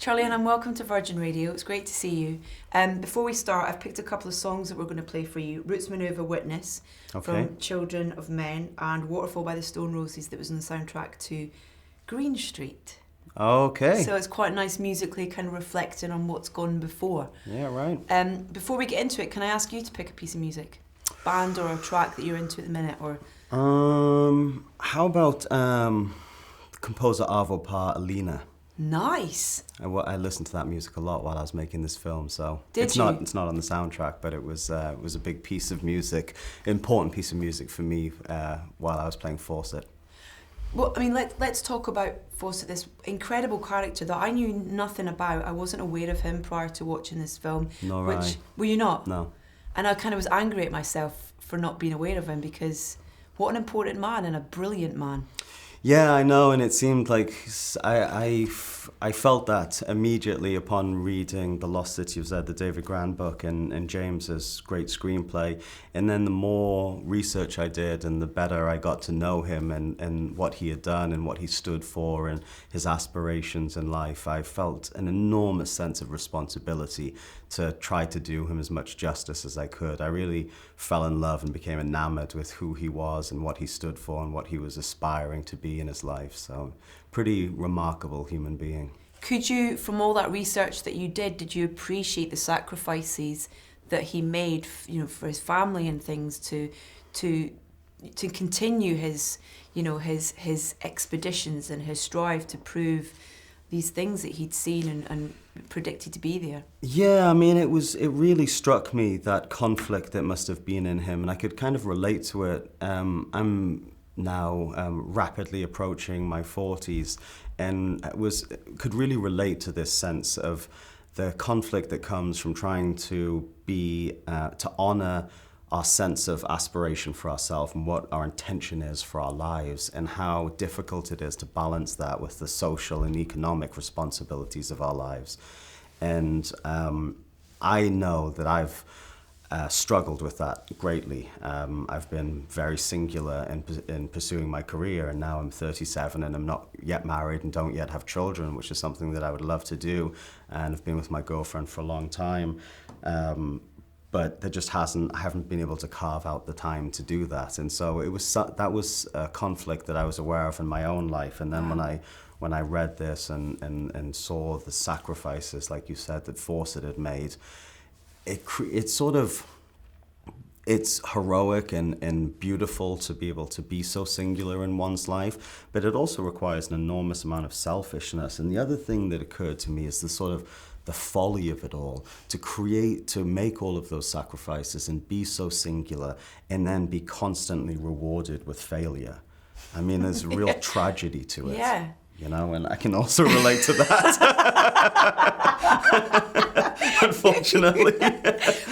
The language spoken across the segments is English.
Charlie, and welcome to Virgin Radio. It's great to see you. Before we start, I've picked a couple of songs that we're going to play for you. Roots Maneuver Witness from Children of Men and Waterfall by the Stone Roses that was on the soundtrack to Green Street. Okay. So it's quite nice musically, kind of reflecting on what's gone before. Yeah, right. Before we get into it, can I ask you to pick a piece of music? Band or a track that you're into at the minute? Or how about composer Arvo Par Alina? Nice. I listened to that music a lot while I was making this film, so it's not on the soundtrack, but it was a big piece of music, important piece of music for me while I was playing Fawcett. Well, I mean, let's talk about Fawcett, this incredible character that I knew nothing about. I wasn't aware of him prior to watching this film. No, right. Were you not? No. And I kind of was angry at myself for not being aware of him, because what an important man and a brilliant man. Yeah, I know, and it seemed like I felt that immediately upon reading The Lost City of Zed, the David Gran book, and James's great screenplay. And then the more research I did and the better I got to know him and what he had done and what he stood for and his aspirations in life, I felt an enormous sense of responsibility to try to do him as much justice as I could. I really fell in love and became enamored with who he was and what he stood for and what he was aspiring to be in his life. So, pretty remarkable human being. Could you, from all that research that you did you appreciate the sacrifices that he made, for his family and things to continue his expeditions and his strive to prove these things that he'd seen and predicted to be there? Yeah, I mean, it really struck me, that conflict that must have been in him, and I could kind of relate to it. I'm now rapidly approaching my 40s, and could really relate to this sense of the conflict that comes from trying to honor our sense of aspiration for ourselves and what our intention is for our lives, and how difficult it is to balance that with the social and economic responsibilities of our lives. And I know that I've struggled with that greatly. I've been very singular in pursuing my career, and now I'm 37 and I'm not yet married and don't yet have children, which is something that I would love to do, and I've been with my girlfriend for a long time. But I haven't been able to carve out the time to do that. And so that was a conflict that I was aware of in my own life. And then when I read this and saw the sacrifices, like you said, that Fawcett had made, it's heroic and beautiful to be able to be so singular in one's life, but it also requires an enormous amount of selfishness. And the other thing that occurred to me is the folly of it all, to make all of those sacrifices and be so singular and then be constantly rewarded with failure. I mean, there's a real tragedy to it. Yeah. And I can also relate to that. Unfortunately.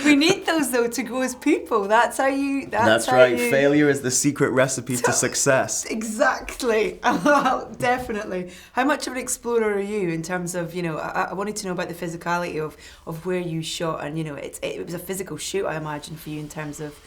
We need those, though, to go as people. That's right. Failure is the secret recipe to success. Exactly. Definitely. How much of an explorer are you in terms of, I wanted to know about the physicality of where you shot, and, it was a physical shoot, I imagine, for you in terms of,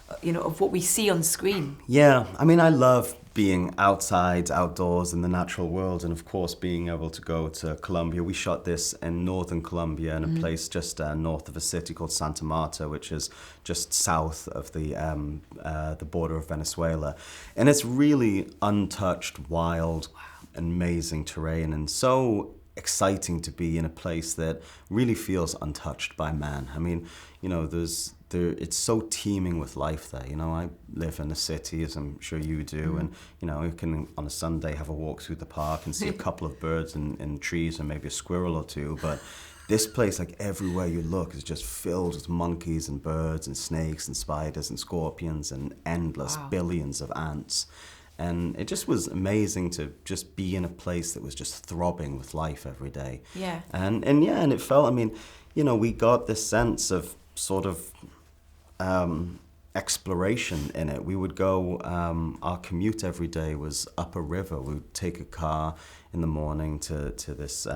of what we see on screen. Yeah. I mean, I love being outside, outdoors in the natural world, and of course being able to go to Colombia. We shot this in northern Colombia in a place just north of a city called Santa Marta, which is just south of the border of Venezuela. And it's really untouched, wild, amazing terrain, and so exciting to be in a place that really feels untouched by man. I mean, it's so teeming with life there. I live in a city, as I'm sure you do, and you can on a Sunday have a walk through the park and see a couple of birds and trees and maybe a squirrel or two, but this place, like everywhere you look, is just filled with monkeys and birds and snakes and spiders and scorpions and endless billions of ants. And it just was amazing to just be in a place that was just throbbing with life every day. Yeah. And it felt, we got this sense of sort of exploration in it. We would go, our commute every day was up a river. We would take a car in the morning to this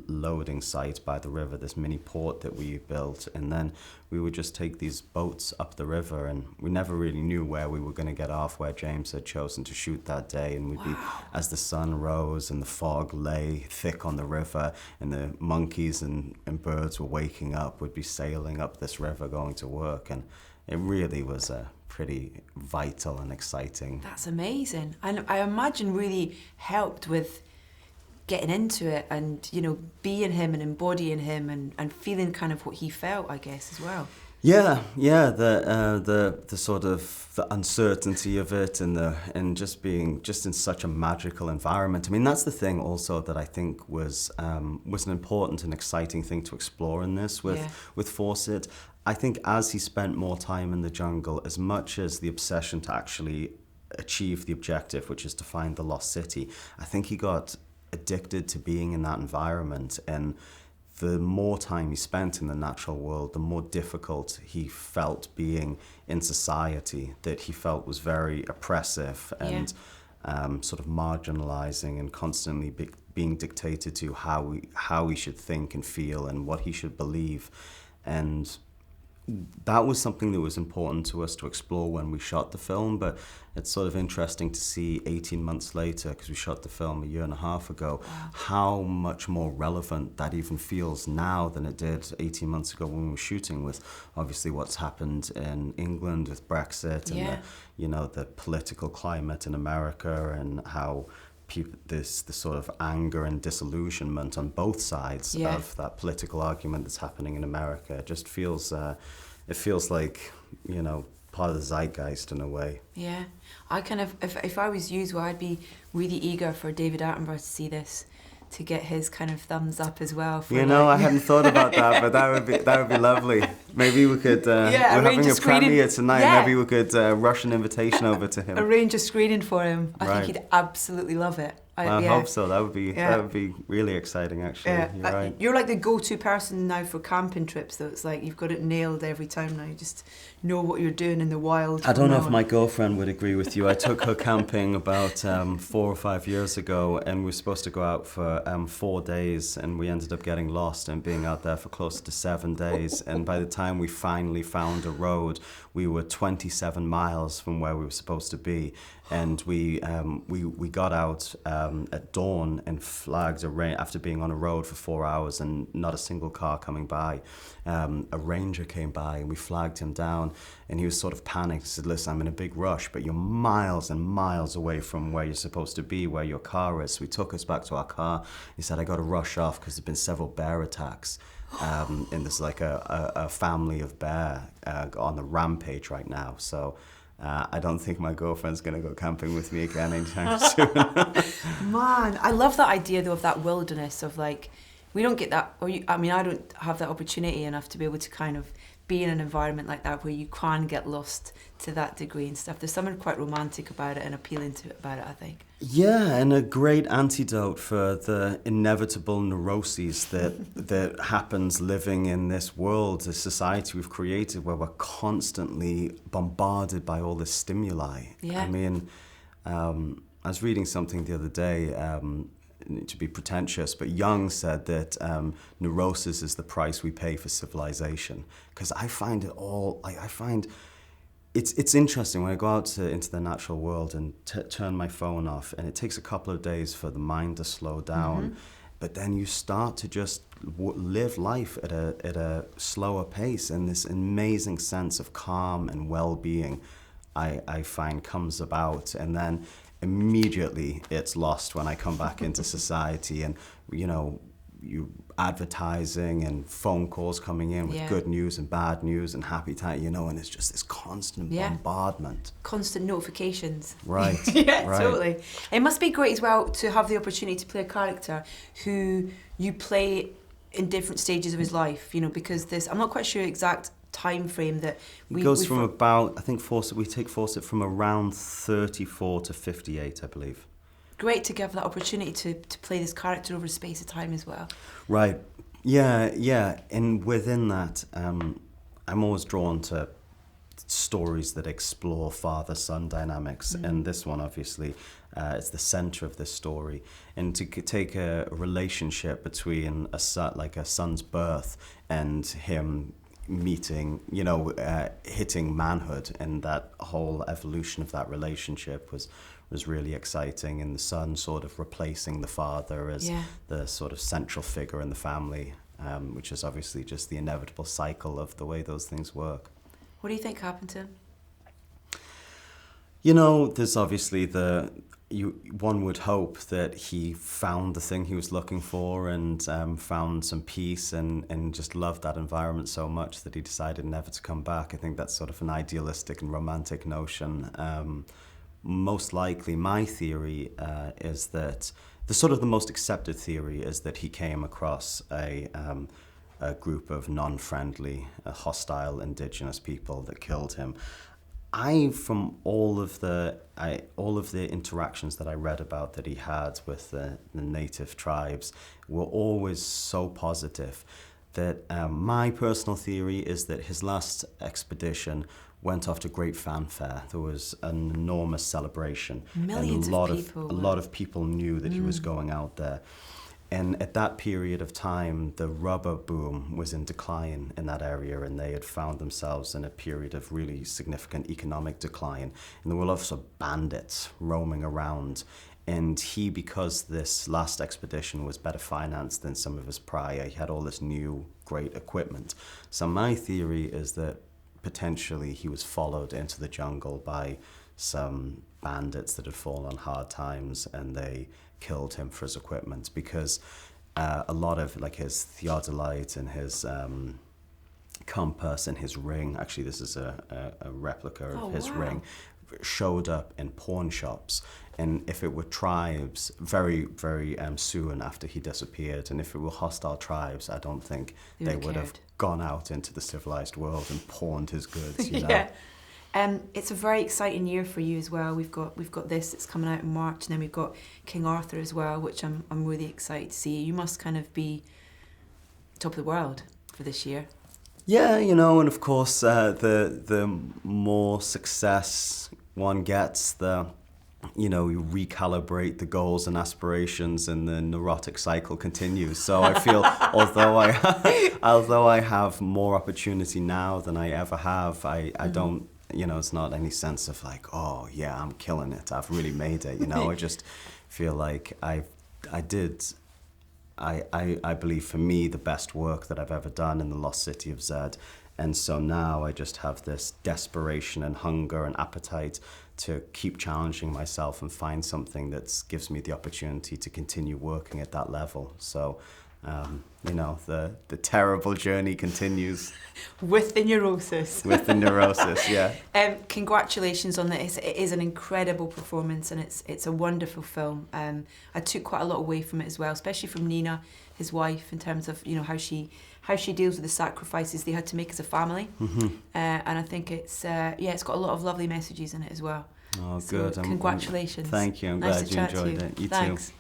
loading site by the river, this mini port that we built, and then we would just take these boats up the river, and we never really knew where we were going to get off, where James had chosen to shoot that day, and we'd be, as the sun rose and the fog lay thick on the river and the monkeys and birds were waking up, we'd be sailing up this river going to work, and it really was pretty vital and exciting. That's amazing. And I imagine really helped with getting into it and, you know, being him and embodying him and feeling kind of what he felt, I guess, as well. Yeah, the sort of the uncertainty of it and just being just in such a magical environment. I mean, that's the thing also that I think was an important and exciting thing to explore in this with Fawcett. I think as he spent more time in the jungle, as much as the obsession to actually achieve the objective, which is to find the lost city, I think he got addicted to being in that environment, and the more time he spent in the natural world, the more difficult he felt being in society, that he felt was very oppressive and sort of marginalizing and constantly being dictated to how he should think and feel and what he should believe. And that was something that was important to us to explore when we shot the film, but it's sort of interesting to see 18 months later, because we shot the film a year and a half ago, how much more relevant that even feels now than it did 18 months ago when we were shooting, with obviously what's happened in England with Brexit and the political climate in America, and how the sort of anger and disillusionment on both sides of that political argument that's happening in America. It just feels, it feels like, part of the zeitgeist in a way. Yeah. I kind of, if I was you, I'd be really eager for David Attenborough to see this, to get his kind of thumbs up as well. For I hadn't thought about that, but that would be lovely. Maybe we could, we're having a premiere tonight, maybe we could rush an invitation over to him. Arrange a screening for him. I think he'd absolutely love it. I hope so. That would be really exciting, actually. Yeah. You're right. You're like the go-to person now for camping trips, though. It's like you've got it nailed every time now. You just know what you're doing in the wild. I don't know if my girlfriend would agree with you. I took her camping about 4 or 5 years ago, and we were supposed to go out for 4 days, and we ended up getting lost and being out there for close to 7 days. And by the time we finally found a road, we were 27 miles from where we were supposed to be. And we got out at dawn and flagged after being on a road for 4 hours and not a single car coming by. A ranger came by and we flagged him down, and he was sort of panicked. He said, "Listen, I'm in a big rush, but you're miles and miles away from where you're supposed to be, where your car is." So he took us back to our car. He said, "I got to rush off because there's been several bear attacks. And there's like a family of bear on the rampage right now. So I don't think my girlfriend's going to go camping with me again anytime soon." Man, I love that idea, though, of that wilderness of like, we don't get that, I don't have that opportunity enough to be able to kind of be in an environment like that where you can get lost to that degree and stuff. There's something quite romantic about it and appealing to it about it, I think. Yeah, and a great antidote for the inevitable neuroses that happens living in this world, this society we've created where we're constantly bombarded by all this stimuli. Yeah. I mean, I was reading something the other day, to be pretentious, but Jung said that neurosis is the price we pay for civilization. Because I find it all, I find it's interesting when I go out into the natural world and turn my phone off, and it takes a couple of days for the mind to slow down, but then you start to just live life at a slower pace, and this amazing sense of calm and well-being I find comes about, and then immediately it's lost when I come back into society, and you advertising and phone calls coming in with good news and bad news and happy time, and it's just this constant bombardment. Constant notifications. Right. Right. Totally. It must be great as well to have the opportunity to play a character who you play in different stages of his life, because I'm not quite sure exact time frame that it goes from about, I think we take Fawcett from around 34 to 58, I believe. Great to give that opportunity to play this character over a space of time as well. Right. Yeah. And within that, I'm always drawn to stories that explore father-son dynamics, and this one obviously is the center of this story. And to take a relationship between a son, like a son's birth, and him meeting, hitting manhood, and that whole evolution of that relationship was really exciting, and the son sort of replacing the father as the sort of central figure in the family, which is obviously just the inevitable cycle of the way those things work. What do you think happened to him? There's obviously one would hope that he found the thing he was looking for and found some peace and just loved that environment so much that he decided never to come back. I think that's sort of an idealistic and romantic notion. Most likely, my theory is that the most accepted theory is that he came across a group of non-friendly, hostile indigenous people that killed him. From all of the interactions that I read about that he had with the native tribes, were always so positive that my personal theory is that his last expedition went off to great fanfare. There was an enormous celebration. Millions and of people. A lot of people knew that he was going out there. And at that period of time, the rubber boom was in decline in that area, and they had found themselves in a period of really significant economic decline. And there were also bandits roaming around. And he, because this last expedition was better financed than some of his prior, he had all this new great equipment. So my theory is that potentially he was followed into the jungle by some bandits that had fallen on hard times, and they killed him for his equipment, because a lot of like his theodolite and his compass and his ring, actually this is a replica of his ring, showed up in pawn shops. And if it were tribes, very, very soon after he disappeared, and if it were hostile tribes, I don't think they would have gone out into the civilized world and pawned his goods. Yeah. It's a very exciting year for you as well. We've got this, it's coming out in March, and then we've got King Arthur as well, which I'm really excited to see. You must kind of be top of the world for this year. Yeah, and of course the more success one gets, you recalibrate the goals and aspirations, and the neurotic cycle continues. So I feel although I have more opportunity now than I ever have, I don't, it's not any sense of like, oh yeah, I'm killing it, I've really made it, I just feel like I believe for me the best work that I've ever done in the lost city of Zed. And so now I just have this desperation and hunger and appetite to keep challenging myself and find something that gives me the opportunity to continue working at that level. So, the terrible journey continues. With the neurosis. With the neurosis, yeah. Congratulations on this. It is an incredible performance, and it's a wonderful film. I took quite a lot away from it as well, especially from Nina, his wife, in terms of how she deals with the sacrifices they had to make as a family. Mm-hmm. And I think it's got a lot of lovely messages in it as well. Oh, good. So, congratulations. Thank you. I'm nice glad you enjoyed it. You Thanks. too.